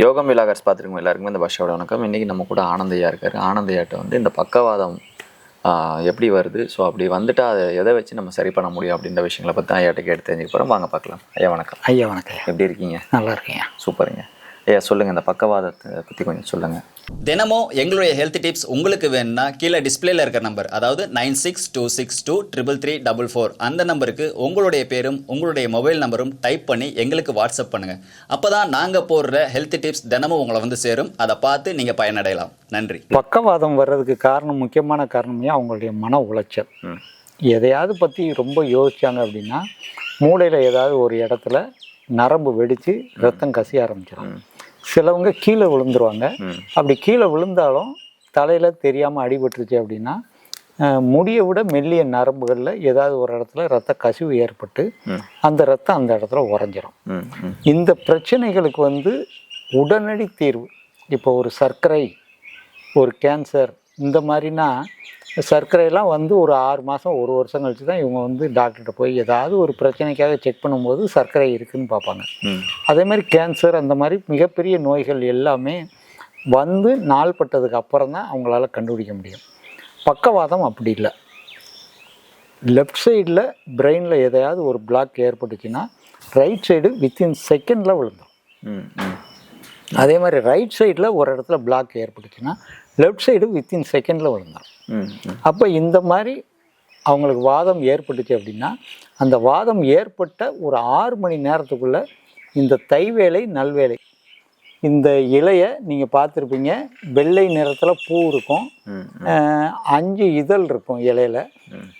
யோகம் விலாகர்ஸ் பார்த்துருக்கோம் எல்லாருக்குமே இந்த பாஷாவோட வணக்கம். இன்றைக்கி நம்ம கூட ஆனந்தையா இருக்கார். ஆனந்தையாட்ட வந்து இந்த பக்கவாதம் எப்படி வருது, ஸோ அப்படி வந்துட்டால் அதை எதை வச்சு நம்ம சரி பண்ண முடியும் அப்படின்ற விஷயங்களை பற்றி ஐயாட்ட கேட்டு தெரிஞ்சுக்க போகிறோம். வாங்க பார்க்கலாம். ஐயா வணக்கம். ஐயா வணக்கம். எப்படி இருக்கீங்க? நல்லா இருக்கீங்க. சூப்பருங்க. ஐயா சொல்லுங்கள், இந்த பக்கவாதத்தை பற்றி கொஞ்சம் சொல்லுங்கள். தினமும் எங்களுடைய ஹெல்த் டிப்ஸ் உங்களுக்கு வேணும்னா கீழே டிஸ்பிளேல இருக்கிற நம்பர், அதாவது 9626233344 அந்த நம்பருக்கு உங்களுடைய பேரும் உங்களுடைய மொபைல் நம்பரும் டைப் பண்ணி எங்களுக்கு வாட்ஸ்அப் பண்ணுங்கள். அப்போ தான் நாங்கள் போடுற ஹெல்த் டிப்ஸ் தினமும் உங்களை வந்து சேரும். அதை பார்த்து நீங்கள் பயனடையலாம். நன்றி. பக்கவாதம் வர்றதுக்கு காரணம், முக்கியமான காரணமே அவங்களுடைய மன உளைச்சல். எதையாவது பற்றி ரொம்ப யோசித்தாங்க அப்படின்னா மூளையில் ஏதாவது ஒரு இடத்துல நரம்பு வெடித்து ரத்தம் கசிய ஆரம்பிச்சிடும். சிலவங்க கீழே விழுந்துருவாங்க. அப்படி கீழே விழுந்தாலும் தலையில் தெரியாமல் அடிபட்டுருச்சு அப்படின்னா முடியை விட மெல்லிய நரம்புகளில் ஏதாவது ஒரு இடத்துல ரத்த கசிவு ஏற்பட்டு அந்த ரத்தம் அந்த இடத்துல உறைஞ்சிரும். இந்த பிரச்சனைகளுக்கு வந்து உடனடி தீர்வு. இப்போ ஒரு சர்க்கரை, ஒரு கேன்சர், இந்த மாதிரினா சர்க்கரையெல்லாம் வந்து ஒரு 6 மாதம் 1 வருஷம் கழிச்சு தான் இவங்க வந்து டாக்டர்கிட்ட போய் ஏதாவது ஒரு பிரச்சனைக்காக செக் பண்ணும்போது சர்க்கரை இருக்குதுன்னு பார்ப்பாங்க. அதே மாதிரி கேன்சர், அந்த மாதிரி மிகப்பெரிய நோய்கள் எல்லாமே வந்து நாள்பட்டதுக்கு அப்புறம் தான் அவங்களால கண்டுபிடிக்க முடியும். பக்கவாதம் அப்படி இல்லை. லெஃப்ட் சைடில் பிரெயினில் எதையாவது ஒரு பிளாக் ஏற்பட்டுச்சுன்னா ரைட் சைடு வித்தின் செகண்டில் விழுந்துடும். அதே மாதிரி ரைட் சைடில் ஒரு இடத்துல பிளாக் ஏற்பட்டுச்சுன்னா லெஃப்ட் சைடு வித்தின் செகண்டில் விழுந்துடும். அப்போ இந்த மாதிரி அவங்களுக்கு வாதம் ஏற்பட்டுச்சு அப்படின்னா அந்த வாதம் ஏற்பட்ட ஒரு 6 மணி நேரத்துக்குள்ளே இந்த தைவேலை நல்வேலை, இந்த இலையை நீங்கள் பார்த்துருப்பீங்க, வெள்ளை நிறத்தில் பூ இருக்கும், 5 இதழ் இருக்கும் இலையில்.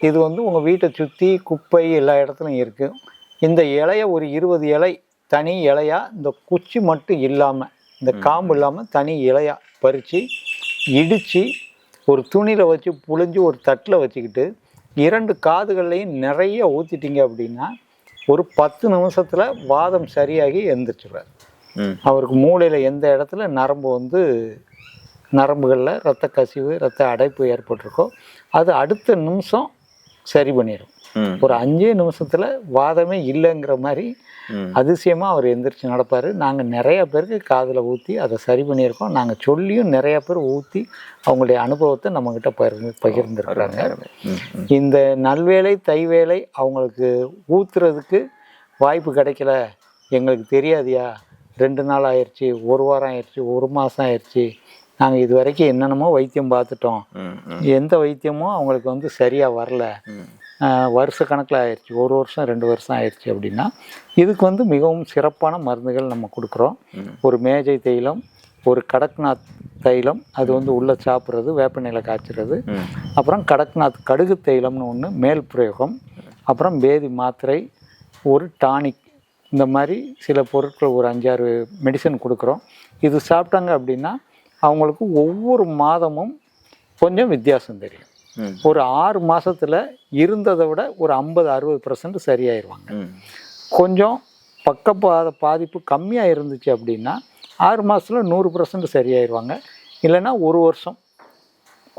இது வந்து உங்கள் வீட்டை சுற்றி குப்பை எல்லா இடத்துலையும் இருக்குது. இந்த இலையை ஒரு 20 இலை தனி இலையாக, இந்த குச்சி மட்டும் இல்லாமல், இந்த காம்பு இல்லாமல் தனி இலையாக பறித்து இடித்து ஒரு துணியில் வச்சு புழிஞ்சு ஒரு தட்டில் வச்சுக்கிட்டு 2 காதுகள்லையும் நிறைய ஊற்றிட்டீங்க அப்படின்னா ஒரு 10 நிமிஷத்தில் வாதம் சரியாகி எழுந்திரிச்சிடுவார். அவருக்கு மூளையில் எந்த இடத்துல நரம்புகளில் இரத்த கசிவு, இரத்த அடைப்பு ஏற்பட்டிருக்கோ அது அடுத்த நிமிஷம் சரி பண்ணிடும். ஒரு 5 நிமிஷத்தில் வாதமே இல்லைங்கிற மாதிரி அதிசயமாக அவர் எந்திரிச்சு நடப்பார். நாங்கள் நிறையா பேருக்கு காதில் ஊற்றி அதை சரி பண்ணியிருக்கோம். நாங்கள் சொல்லியும் நிறையா பேர் ஊற்றி அவங்களுடைய அனுபவத்தை நம்மக்கிட்ட பகிர்ந்துருக்குறாங்க. இந்த நல்வேலை தைவேலை அவங்களுக்கு ஊற்றுறதுக்கு வாய்ப்பு கிடைக்கல, எங்களுக்கு தெரியாதியா, 2 நாள் ஆயிடுச்சு, 1 வாரம் ஆயிடுச்சு, 1 மாதம் ஆயிடுச்சு, நாங்கள் இது வரைக்கும் என்னென்னமோ வைத்தியம் பார்த்துட்டோம், எந்த வைத்தியமும் அவங்களுக்கு வந்து சரியாக வரல, வருஷ கணக்கில் ஆயிடுச்சு, 1 வருஷம் 2 வருஷம் ஆயிடுச்சு அப்படின்னா இதுக்கு வந்து மிகவும் சிறப்பான மருந்துகள் நம்ம கொடுக்குறோம். ஒரு மேஜை தைலம், ஒரு கடக்நாத் தைலம், அது வந்து உள்ளே சாப்பிட்றது, வேப்பநிலை காய்ச்சிறது, அப்புறம் கடக்நாத் கடுகு தைலம்னு ஒன்று மேல் பிரயோகம், அப்புறம் பேதி மாத்திரை, ஒரு டானிக், இந்த மாதிரி சில பொருட்கள் ஒரு 5-6 மெடிசன் கொடுக்குறோம். இது சாப்பிட்டாங்க அப்படின்னா அவங்களுக்கு ஒவ்வொரு மாதமும் கொஞ்சம் வித்தியாசம் தெரியும். ஒரு 6 மாதத்தில் இருந்ததை விட ஒரு 50-60% சரியாயிருவாங்க. கொஞ்சம் பக்கவாத பாதிப்பு கம்மியாக இருந்துச்சு அப்படின்னா 6 மாதத்தில் 100% சரியாயிருவாங்க. இல்லைன்னா 1 வருஷம்,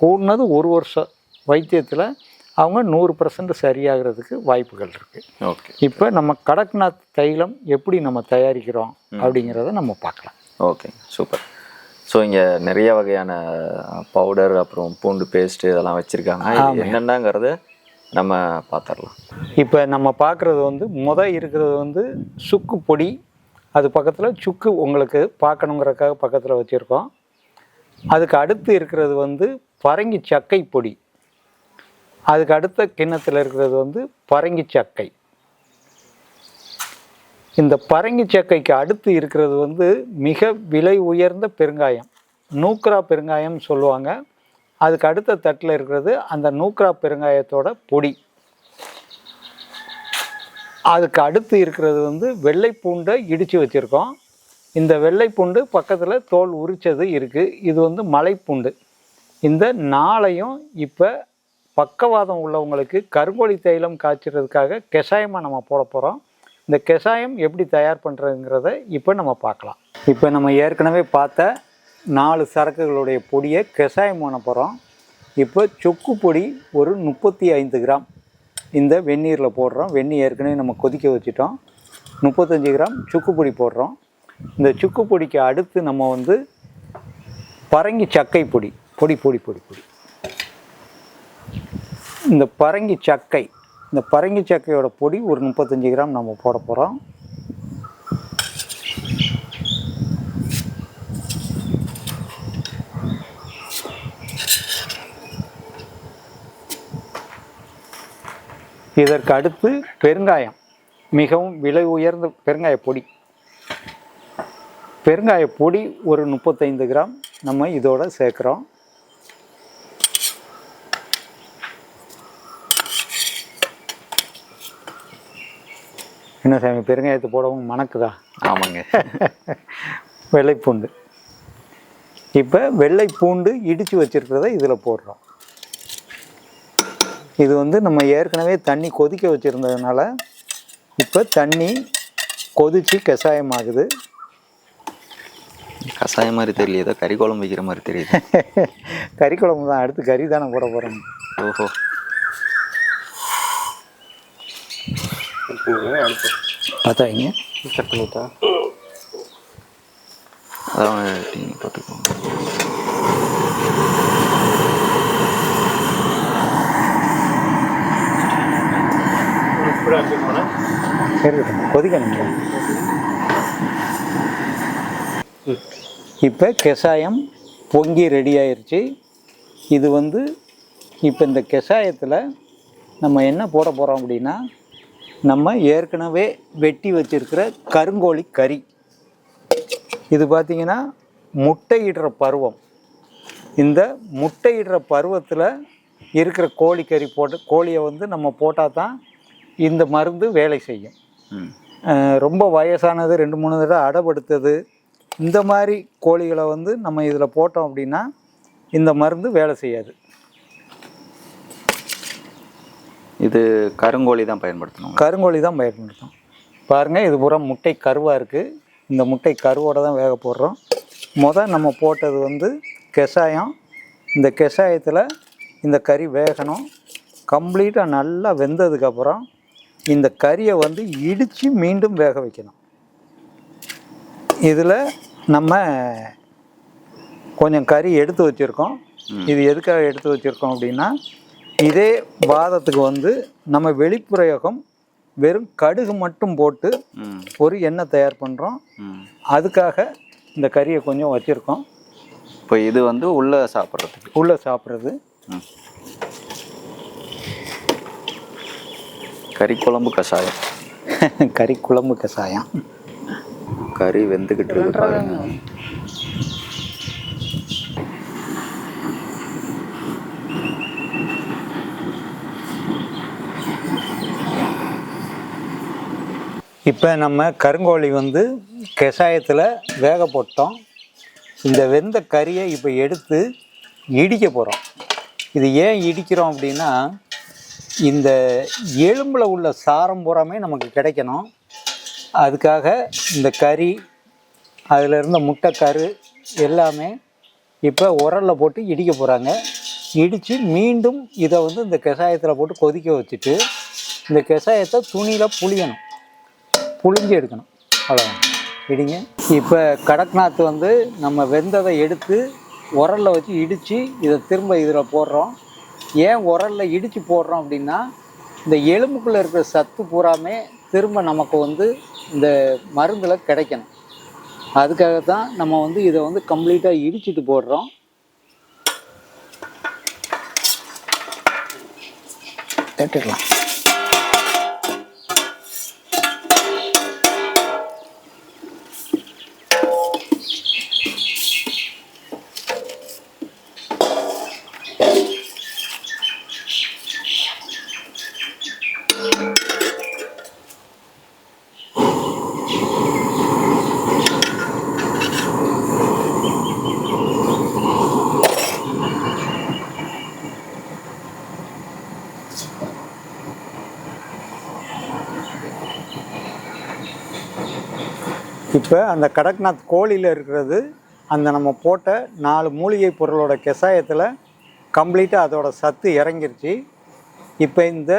கூடுனது 1 வருஷம் வைத்தியத்தில் அவங்க 100% சரியாகிறதுக்கு வாய்ப்புகள் இருக்குது. ஓகே, இப்போ நம்ம கடக்நாத் தைலம் எப்படி நம்ம தயாரிக்கிறோம் அப்படிங்கிறத நம்ம பார்க்கலாம். Okay, super. ஸோ இங்கே நிறைய வகையான பவுடர், அப்புறம் பூண்டு பேஸ்ட்டு இதெல்லாம் வச்சுருக்காங்க. என்னென்னங்கிறத நம்ம பார்த்துடலாம். இப்போ நம்ம பார்க்குறது வந்து இருக்கிறது வந்து சுக்கு பொடி, அது பக்கத்தில் சுக்கு உங்களுக்கு பார்க்கணுங்கிறதுக்காக பக்கத்தில் வச்சுருக்கோம். அதுக்கு அடுத்து இருக்கிறது வந்து பரங்கி சக்கை பொடி, அதுக்கு அடுத்த கிண்ணத்தில் இருக்கிறது வந்து பரங்கி சக்கை. இந்த பரங்கி சக்கைக்கு அடுத்து இருக்கிறது வந்து மிக விலை உயர்ந்த பெருங்காயம், நூக்ரா பெருங்காயம் சொல்லுவாங்க. அதுக்கு அடுத்த தட்டில் இருக்கிறது அந்த நூக்ரா பெருங்காயத்தோட பொடி. அதுக்கு அடுத்து இருக்கிறது வந்து வெள்ளைப்பூண்டை இடித்து வச்சுருக்கோம். இந்த வெள்ளைப்பூண்டு பக்கத்தில் தோல் உரித்தது இருக்குது, இது வந்து மலைப்பூண்டு. இந்த 4ஐயும் இப்போ பக்கவாதம் உள்ளவங்களுக்கு கருங்கோழி தைலம் காய்ச்சறதுக்காக கஷாயமாக நம்ம போட போகிறோம். இந்த கஷாயம் எப்படி தயார் பண்ணுறதுங்கிறத இப்போ நம்ம பார்க்கலாம். இப்போ நம்ம ஏற்கனவே பார்த்த 4 சரக்குகளுடைய பொடியை கஷாயம் பண்ண போகிறோம். இப்போ சுக்கு பொடி ஒரு 35 கிராம் இந்த வெந்நீரில் போடுறோம். வெந்நீர் ஏற்கனவே நம்ம கொதிக்க வச்சுட்டோம். 35 கிராம் சுக்கு பொடி போடுறோம். இந்த சுக்கு பொடிக்கு அடுத்து நம்ம வந்து பரங்கி சக்கை பொடி பொடி பொடி பொடி பொடி இந்த பரங்கி சக்கையோட பொடி ஒரு 35 கிராம் நம்ம போட போகிறோம். இதற்கு அடுத்து பெருங்காயம், மிகவும் விலை உயர்ந்த பெருங்காய பொடி ஒரு 35 கிராம் நம்ம இதோட சேர்க்குறோம். என்ன சாமி, பெருங்காயத்தை போடவும் மணக்குதா? ஆமாங்க. வெள்ளைப்பூண்டு, இப்போ வெள்ளைப்பூண்டு இடித்து வச்சுருக்கிறத இதில் போடுறோம். இது வந்து நம்ம ஏற்கனவே தண்ணி கொதிக்க வச்சுருந்ததுனால இப்போ தண்ணி கொதித்து கஷாயம் ஆகுது. கஷாயம் மாதிரி தெரியல, ஏதோ கறி குழம்பு வைக்கிற மாதிரி தெரியுது. கறி குழம்பு தான், அடுத்து கறி தானே போட போகிறோம். ஓஹோ. பார்த்தாங்க சட்னிட்டா அதான் டீ பார்த்துக்கோங்க. சரி, கொதிக்கணுங்களா? இப்போ கஷாயம் பொங்கி ரெடி ஆயிடுச்சு. இது வந்து இப்போ இந்த கஷாயத்தில் நம்ம என்ன போட போகிறோம் அப்படின்னா, நம்ம ஏற்கனவே வெட்டி வச்சுருக்கிற கருங்கோழி கறி. இது பார்த்திங்கன்னா முட்டையிடுற பருவம். இந்த முட்டையிடுற பருவத்தில் இருக்கிற கோழிக்கறி கோழியை வந்து நம்ம போட்டால் தான் இந்த மருந்து வேலை செய்யும். ரொம்ப வயசானது, 2-3 தடவை அடைப்படுத்தது, இந்த மாதிரி கோழிகளை வந்து நம்ம இதில் போட்டோம் அப்படின்னா இந்த மருந்து வேலை செய்யாது. இது கருங்கோழி தான் பயன்படுத்தணும். கருங்கோழி தான் பயன்படுத்தணும். பாருங்கள், இது பூரா முட்டை கருவாக இருக்குது. இந்த முட்டை கருவோடு தான் வேக போடுறோம். நம்ம போட்டது வந்து கஷாயம். இந்த கஷாயத்தில் இந்த கறி வேகணும். கம்ப்ளீட்டாக நல்லா வெந்ததுக்கப்புறம் இந்த கறியை வந்து இடித்து மீண்டும் வேக வைக்கணும். இதில் நம்ம கொஞ்சம் கறி எடுத்து வச்சுருக்கோம். இது எதுக்காக எடுத்து வச்சுருக்கோம் அப்படின்னா, இதே வாதத்துக்கு வந்து நம்ம வெளிப்புறயோகம் வெறும் கடுகு மட்டும் போட்டு ஒரு எண்ணெய் தயார் பண்ணுறோம். அதுக்காக இந்த கறியை கொஞ்சம் வச்சுருக்கோம். இப்போ இது வந்து உள்ளே சாப்பிட்றது கறி குழம்பு கஷாயம். கறி குழம்பு கஷாயம். கறி வெந்துக்கிட்டு இருக்கு பாருங்க. இப்போ நம்ம கருங்கோழி வந்து கஷாயத்தில் வேக போட்டோம். இந்த வெந்த கறியை இப்போ எடுத்து இடிக்க போகிறோம். இது ஏன் இடிக்கிறோம் அப்படின்னா, இந்த எலும்பில் உள்ள சாரம் பூராமே நமக்கு கிடைக்கணும். அதுக்காக இந்த கறி, அதில் இருந்த முட்டைக்கரு எல்லாமே இப்போ உரலில் போட்டு இடிக்க போகிறாங்க. இடித்து மீண்டும் இதை வந்து இந்த கஷாயத்தில் போட்டு கொதிக்க வச்சுட்டு இந்த கஷாயத்தை துணியில் புழிஞ்சு எடுக்கணும். அவ்வளோதான், இடிங்க. இப்போ கடக்நாத் வந்து நம்ம வெந்ததை எடுத்து உரலில் வச்சு இடித்து இதை திரும்ப இதில் போடுறோம். ஏன் உரலில் இடித்து போடுறோம் அப்படின்னா, இந்த எலும்புக்குள்ளே இருக்கிற சத்து பூராமே திரும்ப நமக்கு வந்து இந்த மருந்தில் கிடைக்கணும். அதுக்காக தான் நம்ம வந்து இதை வந்து கம்ப்ளீட்டாக இடிச்சிட்டு போடுறோம். தட்டிடலாம். இப்போ அந்த கடக்நாத் கோழியில் இருக்கிறது அந்த நம்ம போட்ட 4 மூலிகை பொருளோட கஷாயத்தில் கம்ப்ளீட்டாக அதோட சத்து இறங்கிருச்சு. இப்போ இந்த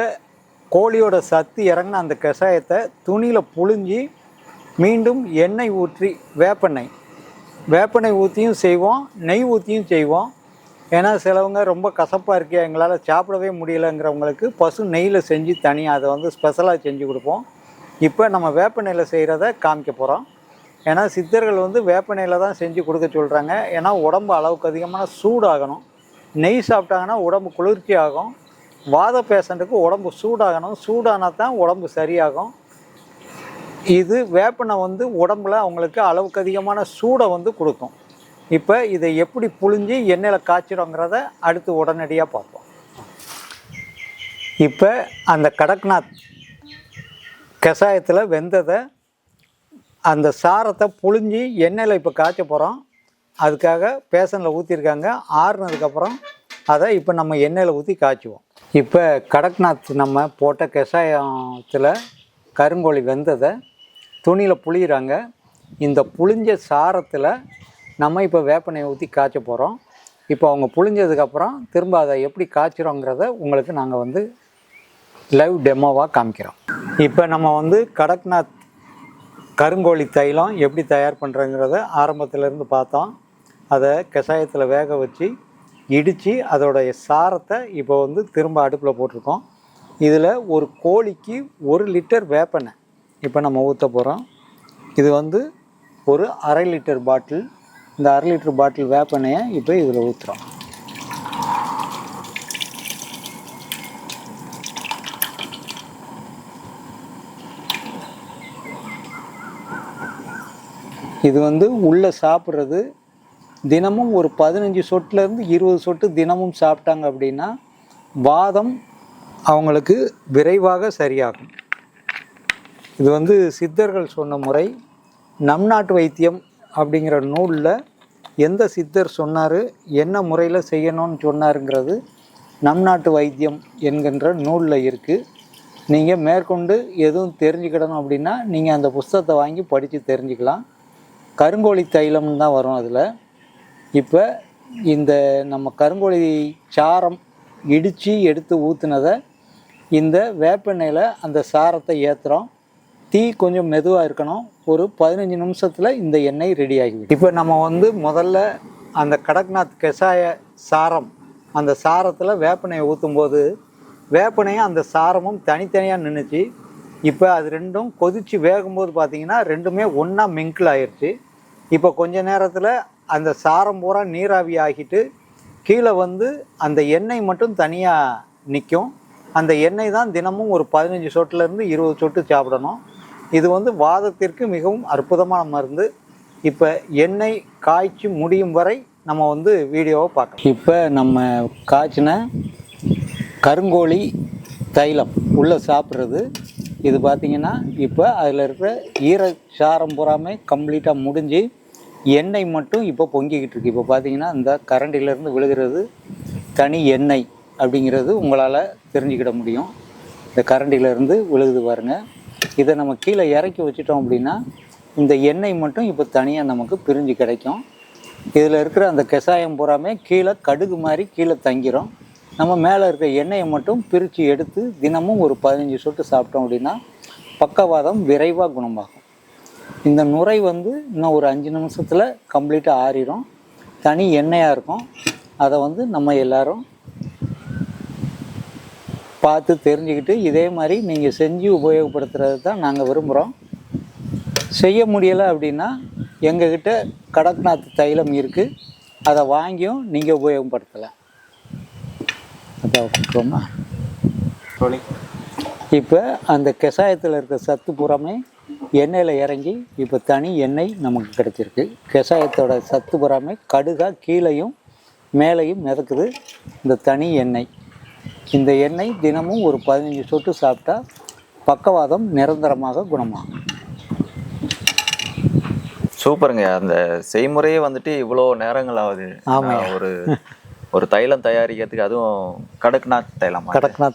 கோழியோட சத்து இறங்கின அந்த கஷாயத்தை துணியில் புழிஞ்சி மீண்டும் எண்ணெய் ஊற்றி வேப்பெண்ணெய் ஊற்றியும் செய்வோம், நெய் ஊற்றியும் செய்வோம். ஏன்னா சிலவங்க ரொம்ப கசப்பாக இருக்கே எங்களால் சாப்பிடவே முடியலைங்கிறவங்களுக்கு பசு நெய்யில் செஞ்சு தனியாக அதை வந்து ஸ்பெஷலாக செஞ்சு கொடுப்போம். இப்போ நம்ம வேப்பெண்ணெயில் செய்கிறத காமிக்க போகிறோம். ஏன்னா சித்தர்கள் வந்து வேப்பெண்ணெயில் தான் செஞ்சு கொடுக்க சொல்கிறாங்க. ஏன்னா உடம்பு அளவுக்கு அதிகமான சூடாகணும். நெய் சாப்பிட்டாங்கன்னா உடம்பு குளிர்ச்சி ஆகும். வாத பேஷண்ட்டுக்கு உடம்பு சூடாகணும், சூடானா தான் உடம்பு சரியாகும். இது வேப்பெண்ணெய் வந்து உடம்புல அவங்களுக்கு அளவுக்கு அதிகமான சூடை வந்து கொடுக்கும். இப்போ இதை எப்படி புழிஞ்சு எண்ணெயில் காய்ச்சிடுங்கிறத அடுத்து உடனடியாக பார்ப்போம். இப்போ அந்த கடக்நாத் கஷாயத்தில் வெந்ததை அந்த சாரத்தை புழிஞ்சு எண்ணெயில் இப்போ காய்ச்ச போகிறோம். அதுக்காக பேசனில் ஊற்றிருக்காங்க. ஆறுனதுக்கப்புறம் அதை இப்போ நம்ம எண்ணெயில் ஊற்றி காய்ச்சுவோம். இப்போ கடக்நாத் நம்ம போட்ட கஷாயத்தில் கருங்கோழி வெந்ததை துணியில் புளிகிறாங்க. இந்த புளிஞ்ச சாரத்தில் நம்ம இப்போ வேப்பெண்ணெயை ஊற்றி காய்ச்ச போகிறோம். இப்போ அவங்க புளிஞ்சதுக்கப்புறம் திரும்ப அதை எப்படி காய்ச்சிரோங்கிறத உங்களுக்கு நாங்கள் வந்து லைவ் டெமோவாக காமிக்கிறோம். இப்போ நம்ம வந்து கடக்நாத் கருங்கோழி தைலம் எப்படி தயார் பண்ணுறங்கிறத ஆரம்பத்திலேருந்து பார்த்தோம். அதை கஷாயத்தில் வேக வச்சு இடித்து அதோடைய சாரத்தை இப்போ வந்து திரும்ப அடுப்பில் போட்டிருக்கோம். இதில் ஒரு கோழிக்கு 1 லிட்டர் வேப்பெண்ணெய் இப்போ நம்ம ஊற்ற போகிறோம். இது வந்து ஒரு 1/2 லிட்டர் பாட்டில். இந்த 1/2 லிட்டர் பாட்டில் வேப்பெண்ணெயை இப்போ இதில் ஊற்றுறோம். இது வந்து உள்ளே சாப்பிட்றது தினமும் ஒரு 15 சொட்டுலேருந்து 20 சொட்டு தினமும் சாப்பிட்டாங்க அப்படின்னா வாதம் அவங்களுக்கு விரைவாக சரியாகும். இது வந்து சித்தர்கள் சொன்ன முறை. நம் நாட்டு வைத்தியம் அப்படிங்கிற நூலில் எந்த சித்தர் சொன்னார், என்ன முறையில் செய்யணும்னு சொன்னாருங்கிறது நம் நாட்டு வைத்தியம் என்கின்ற நூலில் இருக்குது. நீங்கள் மேற்கொண்டு எதுவும் தெரிஞ்சுக்கிடணும் அப்படின்னா நீங்கள் அந்த புஸ்தகத்தை வாங்கி படித்து தெரிஞ்சுக்கலாம். கருங்கோழி தைலம்னு தான் வரும் அதில். இப்போ இந்த நம்ம கருங்கோழி சாரம் இடித்து எடுத்து ஊற்றுனதை இந்த வேப்பெண்ணெயில் அந்த சாரத்தை ஏற்றுறோம். தீ கொஞ்சம் மெதுவாக இருக்கணும். ஒரு 15 நிமிஷத்தில் இந்த எண்ணெய் ரெடி ஆகிவிடும். இப்போ நம்ம வந்து முதல்ல அந்த கடக்நாத் கஷாய சாரம் அந்த சாரத்தில் வேப்பெண்ணெயை ஊற்றும்போது வேப்பெண்ணெயும் அந்த சாரமும் தனித்தனியாக நின்றுச்சு. இப்போ அது ரெண்டும் கொதித்து வேகும்போது பார்த்திங்கன்னா ரெண்டுமே ஒன்றா மிங்கிள் ஆயிடுச்சு. இப்போ கொஞ்ச நேரத்தில் அந்த சாரம் பூரா நீராவி ஆகிட்டு கீழே வந்து அந்த எண்ணெய் மட்டும் தனியாக நிற்கும். அந்த எண்ணெய் தான் தினமும் ஒரு 15 சொட்டுலேருந்து 20 சொட்டு சாப்பிடணும். இது வந்து வாதத்திற்கு மிகவும் அற்புதமான மருந்து. இப்போ எண்ணெய் காய்ச்சி முடியும் வரை நம்ம வந்து வீடியோவை பார்க்கலாம். இப்போ நம்ம காய்ச்சின கருங்கோழி தைலம் உள்ளே சாப்பிட்றது இது பார்த்திங்கன்னா இப்போ அதில் இருக்கிற ஈரச்சாரம் பூராமே கம்ப்ளீட்டாக முடிஞ்சு எண்ணெய் மட்டும் இப்போ பொங்கிக்கிட்டு இருக்குது. இப்போ பார்த்திங்கன்னா இந்த கரண்டிலேருந்து விழுகிறது தனி எண்ணெய் அப்படிங்கிறது உங்களால் தெரிஞ்சுக்கிட முடியும். இந்த கரண்டிலேருந்து விழுகுது பாருங்கள். இதை நம்ம கீழே இறக்கி வச்சிட்டோம் அப்படின்னா இந்த எண்ணெய் மட்டும் இப்போ தனியாக நமக்கு பிரிஞ்சு கிடைக்கும். இதில் இருக்கிற அந்த கஷாயம் பூராமே கீழே கடுகு மாதிரி கீழே தங்கிரும். நம்ம மேலே இருக்க எண்ணெயை மட்டும் பிரித்து எடுத்து தினமும் ஒரு 15 சொட்டு சாப்பிட்டோம் அப்படின்னா பக்கவாதம் விரைவாக குணமாகும். இந்த நுரை வந்து இன்னும் ஒரு 5 நிமிஷத்தில் கம்ப்ளீட்டாக ஆறிடும். தனி எண்ணெயாக இருக்கும். அதை வந்து நம்ம எல்லோரும் பார்த்து தெரிஞ்சுக்கிட்டு இதே மாதிரி நீங்கள் செஞ்சு உபயோகப்படுத்துறது தான் நாங்கள் விரும்புகிறோம். செய்ய முடியலை அப்படின்னா எங்ககிட்ட கடக்நாத் தைலம் இருக்குது. அதை வாங்கியும் நீங்கள் உபயோகப்படுத்தலாம். அதான் இப்போ அந்த கஷாயத்தில் இருக்க சத்து பூராமே எண்ணெயில் இறங்கி இப்போ தனி எண்ணெய் நமக்கு கிடச்சிருக்கு. கஷாயத்தோட சத்து பூராமே கடுகாக கீழையும் மேலேயும் மிதக்குது இந்த தனி எண்ணெய். இந்த எண்ணெய் தினமும் ஒரு 15 சொட்டு சாப்பிட்டா பக்கவாதம் நிரந்தரமாக குணமாகும். சூப்பருங்க. அந்த செய்முறையே வந்துட்டு இவ்வளோ நேரங்கள் ஆகுது. ஒரு தைலம் தயாரிக்கிறதுக்கு, அதுவும் கடக்நாத்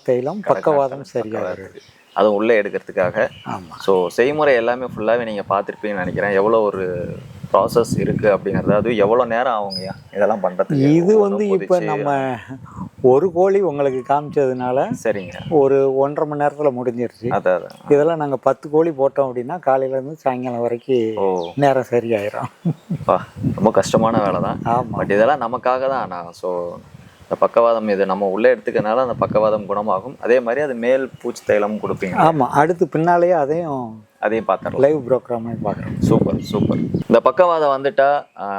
தைலம் பக்கவாதம் சரியாக வருது, அதுவும் உள்ளே எடுக்கிறதுக்காக. ஆமாம். ஸோ செய்முறை எல்லாமே ஃபுல்லாகவே நீங்கள் பார்த்துருப்பீங்கன்னு நினைக்கிறேன். எவ்வளோ ஒரு ப்ராசஸ் இருக்குது அப்படிங்கிறது, அது எவ்வளோ நேரம் ஆகுங்கய்யா இதெல்லாம் பண்ணுறதுக்கு? இது வந்து இப்போ நம்ம ஒரு கோழி உங்களுக்கு காமிச்சதுனால சரிங்க. ஒரு 1.5 மணி நேரத்தில் முடிஞ்சிருச்சு. அதான். இதெல்லாம் நாங்கள் 10 கோழி போட்டோம் அப்படின்னா காலையிலேருந்து சாயங்காலம் வரைக்கும் நேரம் சரியாயிரும். ரொம்ப கஷ்டமான வேலை தான். ஆமாம். பட் இதெல்லாம் நமக்காக தான். ஸோ இந்த பக்கவாதம் இது நம்ம உள்ளே எடுத்துக்கனால அந்த பக்கவாதம் குணமாகும். அதே மாதிரி அது மேல் பூச்சி தைலமும் கொடுப்பீங்க. ஆமாம், அடுத்து பின்னாலேயே அதையும் பார்த்துடலாம். லைவ் ப்ரோக்ராமே பார்க்குறோம். சூப்பர். இந்த பக்கவாதம் வந்துட்டா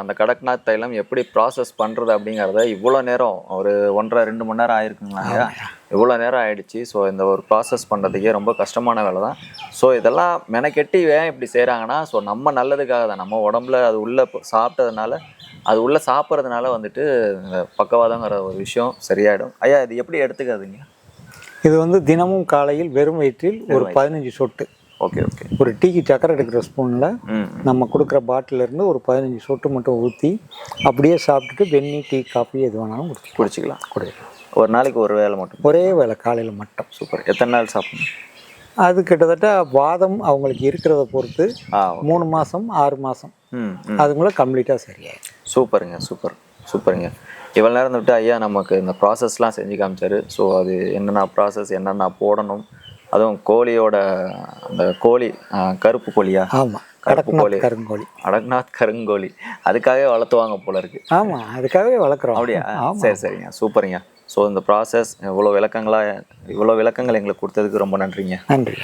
அந்த கடக்நாத் தைலம் எப்படி ப்ராசஸ் பண்ணுறது அப்படிங்கிறத இவ்வளோ நேரம் ஒரு 1.5-2 மணி நேரம் ஆயிருக்குங்களா? இவ்வளோ நேரம் ஆயிடுச்சு. ஸோ இந்த ஒரு ப்ராசஸ் பண்ணுறதுக்கே ரொம்ப கஷ்டமான வேலை தான். ஸோ இதெல்லாம் மெனக்கெட்டி ஏன் இப்படி செய்கிறாங்கன்னா, ஸோ நம்ம நல்லதுக்காக தான். நம்ம உடம்புல அது உள்ளே சாப்பிட்டதுனால, அது உள்ளே சாப்பிட்றதுனால வந்துட்டு இந்த பக்கவாதங்கிற ஒரு விஷயம் சரியாயிடும். ஐயா, இது எப்படி எடுத்துக்காதுங்க? இது வந்து தினமும் காலையில் வெறும் வயிற்றில் ஒரு 15 சொட்டு. ஓகே. ஒரு டீக்கு சக்கரை எடுக்கிற ஸ்பூனில் நம்ம கொடுக்குற பாட்டிலேருந்து ஒரு 15 சொட்டு மட்டும் ஊற்றி அப்படியே சாப்பிட்டுட்டு வெந்நீர், டீ, காஃபி எது வேணாலும் குடிச்சிக்கலாம். ஒரு நாளைக்கு ஒரு வேளை மட்டும்? ஒரே வேளை, காலையில் மட்டும். சூப்பர். எத்தனை நாள் சாப்பிடணும்? அது கிட்டத்தட்ட வாதம் அவங்களுக்கு இருக்கிறத பொறுத்து 3 மாதம் 6 மாதம் அதுக்குள்ளே கம்ப்ளீட்டாக சரியாயிடும். சூப்பருங்க. இவ்வளோ நேரம் விட்டு ஐயா நமக்கு இந்த ப்ராசஸ்லாம் செஞ்சு காமிச்சாரு. ஸோ அது என்னென்ன ப்ராசஸ், என்னென்ன போடணும், அதுவும் கோழியோட அந்த கோழி கருப்பு கோழியா? ஆமாம், கருங்கோழி. கடக்நாத் கருங்கோழி அதுக்காகவே வளர்த்துவாங்க போல இருக்கு. ஆமாம், அதுக்காகவே வளர்க்குறோம். அப்படியா? சரிங்க, சூப்பருங்க. ஸோ இந்த ப்ராசஸ் இவ்வளோ விளக்கங்கள் எங்களுக்கு கொடுத்ததுக்கு ரொம்ப நன்றிங்க. நன்றி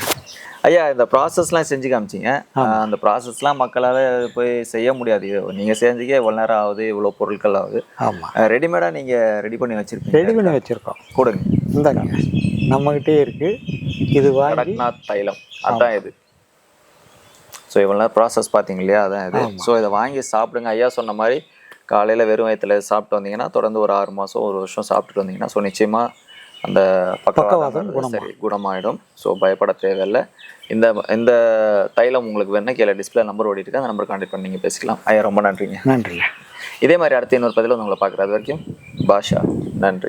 ஐயா. இந்த ப்ராசஸ்லாம் செஞ்சு காமிச்சிங்க. அந்த ப்ராசஸ்லாம் மக்களால் போய் செய்ய முடியாது. நீங்கள் செஞ்சுக்கே இவ்வளோ நேரம் ஆகுது, இவ்வளோ பொருட்கள் ஆகுது. ஆமாம், ரெடிமேடாக நீங்கள் ரெடி பண்ணி வச்சுருக்கோம். கொடுங்க. இந்தாங்க, நம்மகிட்டே இருக்குது. இது கடக்நாத் தைலம் அதான் இது. ஸோ இவ்வளோ நேரம் ப்ராசஸ் பார்த்தீங்க இல்லையா, அதான் இது. ஸோ இதை வாங்கி சாப்பிடுங்க. ஐயா சொன்ன மாதிரி காலையில் வெறும் வயிற்றுல சாப்பிட்டு வந்தீங்கன்னா தொடர்ந்து ஒரு 6 மாதம் 1 வருஷம் சாப்பிட்டுட்டு வந்தீங்கன்னா ஸோ நிச்சயமாக அந்த பக்கவாதம் சரி குணமாயிடும். ஸோ பயப்பட தேவையில்லை. இந்த தைலம் உங்களுக்கு வேணா கீழே டிஸ்பிளே நம்பர் ஓடிட்டு இருக்கு, அந்த நம்பர் கான்டெக்ட் பண்ணி நீங்கள் பேசிக்கலாம். ஐயா ரொம்ப நன்றிங்க. நன்றி. இதே மாதிரி அடுத்த இன்னொரு பதிவில் உங்களை பார்க்குறது வரைக்கும் பாஷா. நன்றி.